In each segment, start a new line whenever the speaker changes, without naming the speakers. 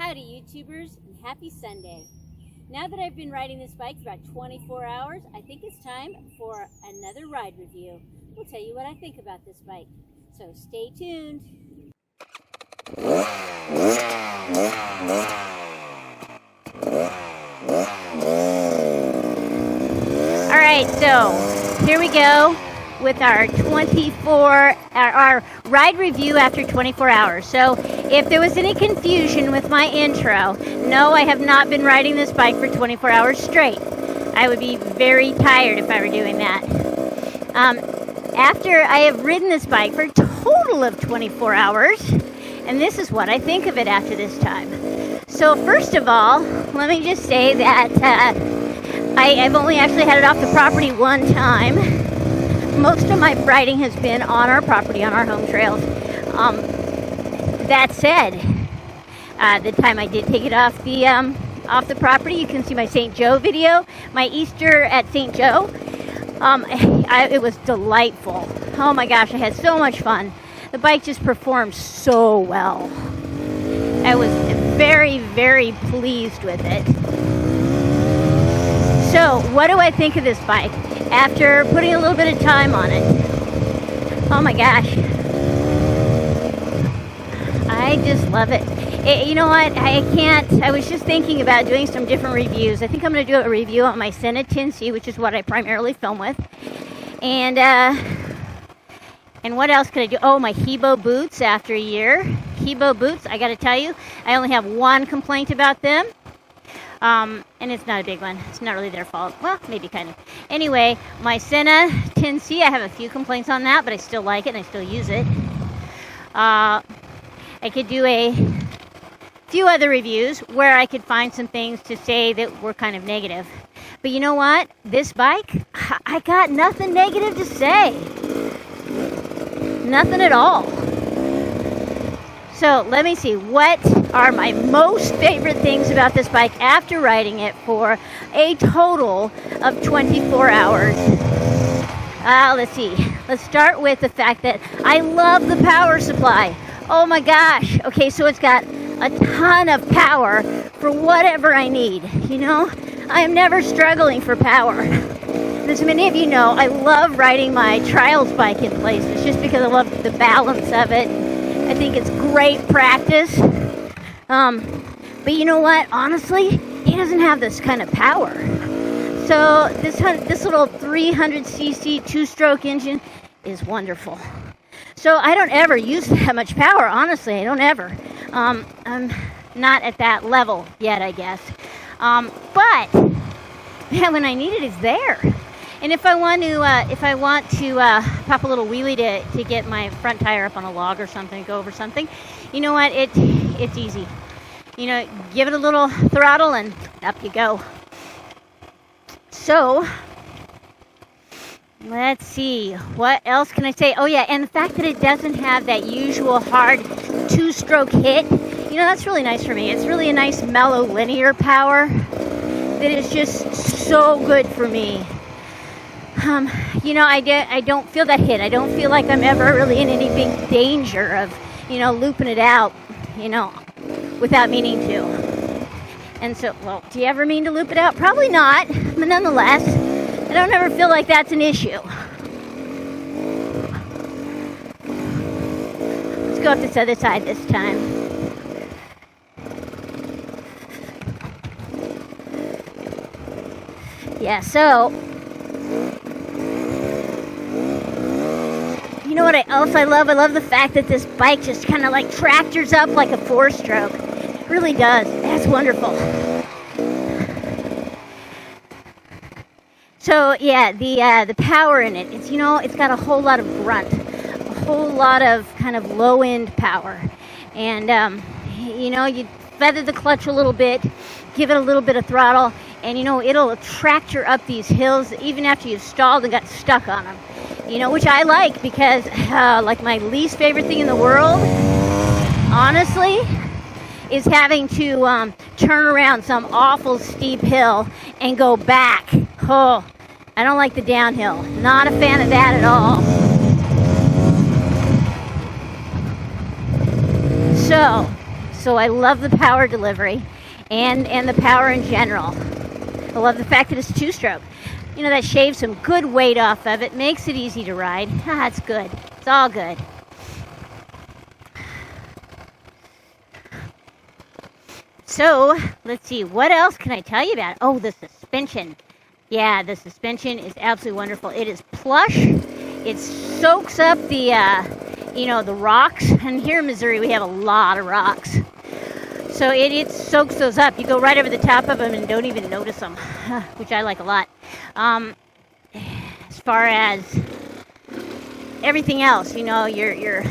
Howdy YouTubers, and happy Sunday. Now that I've been riding this bike for about 24 hours, I think it's time for another ride review. We'll tell you what I think about this bike. So stay tuned. Alright, so here we go with our ride review after 24 hours. So if there was any confusion with my intro, no, I have not been riding this bike for 24 hours straight. I would be very tired if I were doing that. After I have ridden this bike for a total of 24 hours, and this is what I think of it after this time. So first of all, let me just say that I've only actually had it off the property one time. Most of my riding has been on our property, on our home trails. That said, the time I did take it off the property, you can see my St. Joe video, my Easter at St. Joe. It was delightful. Oh my gosh, I had so much fun. The bike just performed so well. I was very, very pleased with it. So, what do I think of this bike after putting a little bit of time on it? Oh my gosh. I just love it. You know what? I was just thinking about doing some different reviews. I think I'm going to do a review on my Senna 10C, which is what I primarily film with. And what else could I do? Oh, my Hebo boots after a year. Hebo boots, I got to tell you, I only have one complaint about them. And it's not a big one. It's not really their fault. Well, maybe kind of. Anyway, my Senna 10C, I have a few complaints on that, but I still like it and I still use it. I could do a few other reviews where I could find some things to say that were kind of negative. But you know what? This bike, I got nothing negative to say. Nothing at all. So let me see, what are my most favorite things about this bike after riding it for a total of 24 hours? Let's see. Let's start with the fact that I love the power supply. Oh my gosh. Okay, so it's got a ton of power for whatever I need. You know, I am never struggling for power. As many of you know, I love riding my trials bike in places just because I love the balance of it. I think it's great practice. But you know what? Honestly, he doesn't have this kind of power. So this little 300cc two-stroke engine is wonderful. So I don't ever use that much power, honestly. I don't ever. I'm not at that level yet, I guess. But man, when I need it, it's there. And if I want to pop a little wheelie to get my front tire up on a log or something, go over something, you know what? It's easy. You know, give it a little throttle and up you go. So, let's see. What else can I say? Oh yeah, and the fact that it doesn't have that usual hard two-stroke hit, you know, that's really nice for me. It's really a nice mellow linear power that is just so good for me. You know, I don't feel that hit. I don't feel like I'm ever really in any big danger of, you know, looping it out, you know, without meaning to. And so, well, do you ever mean to loop it out? Probably not, but nonetheless, I don't ever feel like that's an issue. Let's go up this other side this time. Yeah, so you know what I love? I love the fact that this bike just kind of like tractors up like a four-stroke. It really does. That's wonderful. So yeah, the power in it. It's, you know, it's got a whole lot of grunt, a whole lot of kind of low-end power, and you know, you feather the clutch a little bit, give it a little bit of throttle, and you know, it'll tractor up these hills even after you've stalled and got stuck on them. You know, which I like because, like, my least favorite thing in the world, honestly, is having to turn around some awful steep hill and go back. Oh, I don't like the downhill. Not a fan of that at all. So I love the power delivery and the power in general. I love the fact that it's two-stroke. You know, that shaves some good weight off of it, makes it easy to ride. It's good. It's all good. So, let's see, what else can I tell you about? Oh, the suspension. Yeah, the suspension is absolutely wonderful. It is plush. It soaks up the rocks. And here in Missouri, we have a lot of rocks. So it soaks those up. You go right over the top of them and don't even notice them, which I like a lot. As far as everything else, your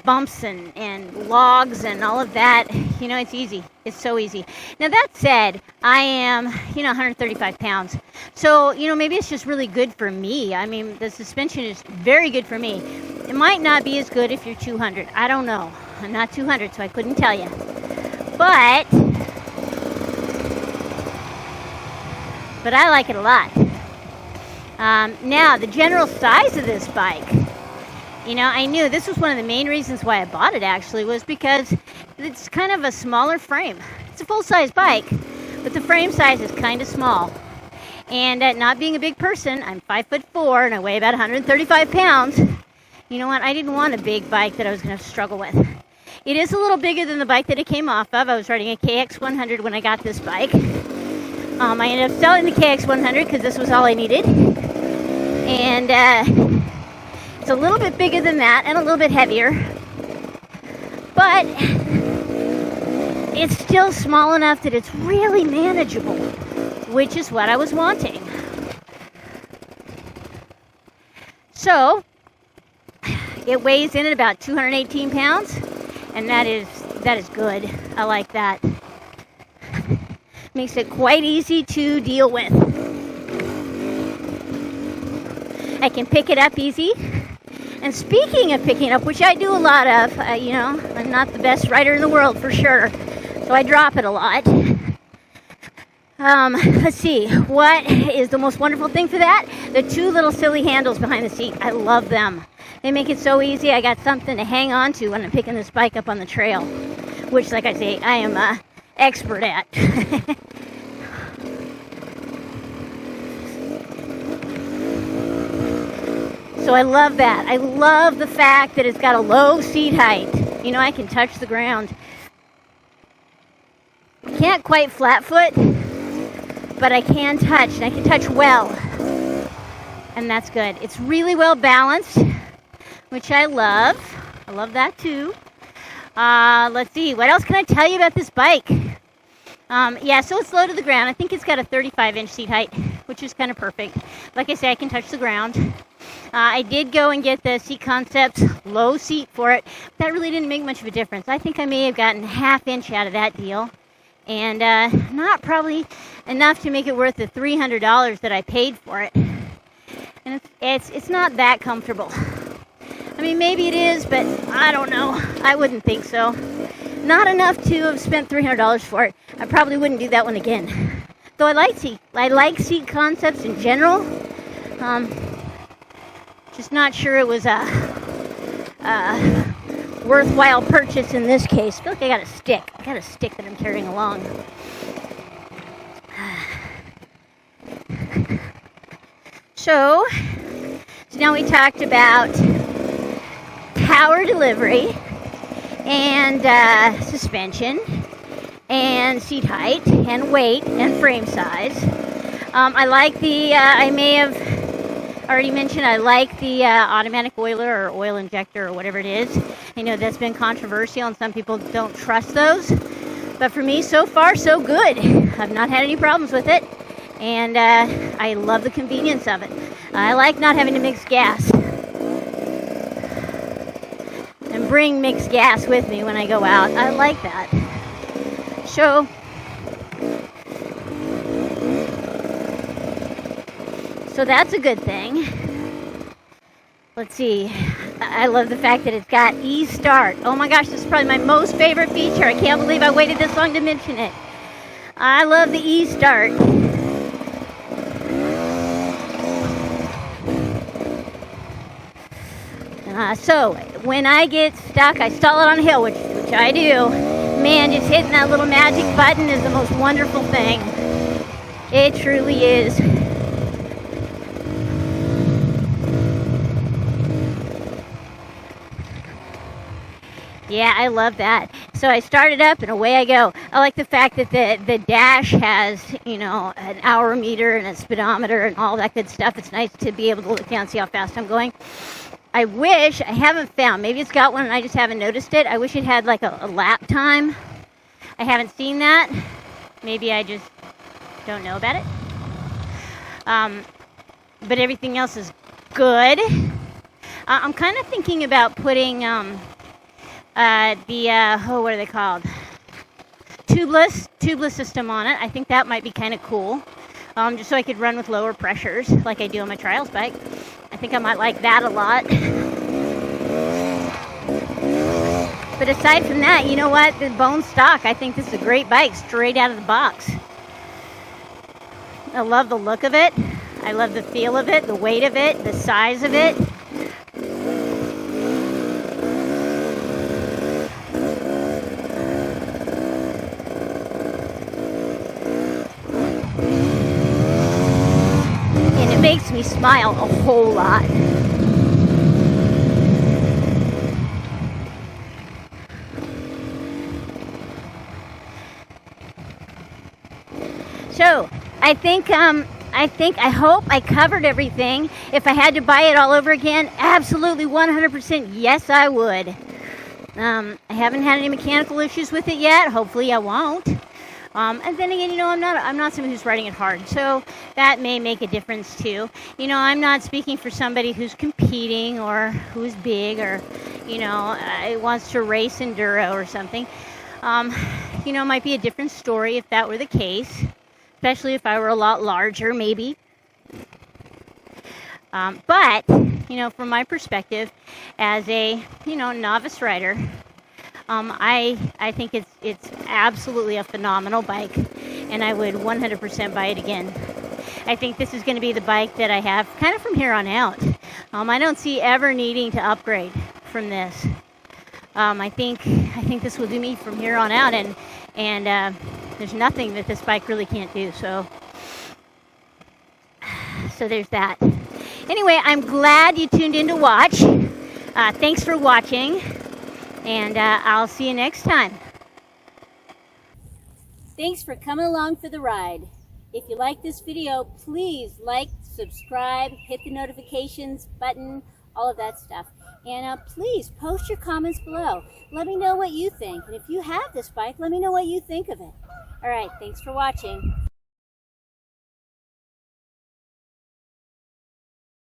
bumps and logs and all of that, it's easy. It's so easy. Now, that said, I am, 135 pounds. So, maybe it's just really good for me. I mean, the suspension is very good for me. It might not be as good if you're 200. I don't know. I'm not 200, so I couldn't tell you. But I like it a lot. Now, the general size of this bike. I knew this was one of the main reasons why I bought it, actually, was because it's kind of a smaller frame. It's a full-size bike, but the frame size is kind of small. And not being a big person, I'm 5'4", and I weigh about 135 pounds. You know what? I didn't want a big bike that I was going to struggle with. It is a little bigger than the bike that it came off of. I was riding a KX100 when I got this bike. I ended up selling the KX100 because this was all I needed. And it's a little bit bigger than that and a little bit heavier. But it's still small enough that it's really manageable, which is what I was wanting. So, it weighs in at about 218 pounds, and that is good. I like that. Makes it quite easy to deal with. I can pick it up easy. And speaking of picking up, which I do a lot of, I'm not the best rider in the world for sure, so I drop it a lot. Let's see, what is the most wonderful thing for that? The two little silly handles behind the seat. I love them. They make it so easy. I got something to hang on to when I'm picking this bike up on the trail, which, like I say, I am expert at. So I love that. I love the fact that it's got a low seat height. I can touch the ground. I can't quite flat foot, but I can touch, and I can touch well. And that's good. It's really well balanced, which I love. I love that too. Let's see. What else can I tell you about this bike? So it's low to the ground. I think it's got a 35-inch seat height, which is kind of perfect. Like I say, I can touch the ground. I did go and get the Seat Concepts low seat for it. That really didn't make much of a difference. I think I may have gotten ½ inch out of that deal. And not probably enough to make it worth the $300 that I paid for it. And it's not that comfortable. I mean, maybe it is, but I don't know. I wouldn't think so. Not enough to have spent $300 for it. I probably wouldn't do that one again. Though I like Seat Concepts in general. Just not sure it was a worthwhile purchase in this case. I feel like I got a stick. That I'm carrying along. So now we talked about power delivery and suspension and seat height and weight and frame size. I like I may have already mentioned, I like the automatic oiler or oil injector or whatever it is. That's been controversial and some people don't trust those. But for me, so far, so good. I've not had any problems with it. And I love the convenience of it. I like not having to mix gas. And bring mixed gas with me when I go out. I like that. So that's a good thing. Let's see. I love the fact that it's got e-start. Oh my gosh, this is probably my most favorite feature. I can't believe I waited this long to mention it. I love the e-start. So when I get stuck, I stall it on a hill, which I do. man, just hitting that little magic button is the most wonderful thing. It truly is. Yeah, I love that. So I started up and away I go. I like the fact that the dash has, you know, an hour meter and a speedometer and all that good stuff. It's nice to be able to look down and see how fast I'm going. I wish, I haven't found, maybe it's got one and I just haven't noticed it. I wish it had like a lap time. I haven't seen that. Maybe I just don't know about it. But everything else is good. I'm kind of thinking about putting what are they called? Tubeless system on it. I think that might be kind of cool. Just so I could run with lower pressures like I do on my trials bike. I think I might like that a lot. But aside from that, you know what? The bone stock, I think this is a great bike straight out of the box. I love the look of it. I love the feel of it, the weight of it, the size of it. And it makes me smile a whole lot. So, I hope I covered everything. If I had to buy it all over again, absolutely 100% yes, I would. I haven't had any mechanical issues with it yet. Hopefully I won't. And then again, you know, I'm not someone who's riding it hard, so that may make a difference too. You know, I'm not speaking for somebody who's competing or who's big or, you know, wants to race enduro or something. You know, it might be a different story if that were the case. Especially if I were a lot larger, maybe. But, you know, from my perspective, as a, you know, novice rider, I think it's absolutely a phenomenal bike, and I would 100% buy it again. I think this is going to be the bike that I have kind of from here on out. I don't see ever needing to upgrade from this. I think this will do me from here on out, and there's nothing that this bike really can't do. So there's that. Anyway, I'm glad you tuned in to watch. Thanks for watching, and I'll see you next time. Thanks for coming along for the ride. If you like this video, please like, subscribe, hit the notifications button, all of that stuff. And please post your comments below. Let me know what you think. And if you have this bike, let me know what you think of it. All right, thanks for watching.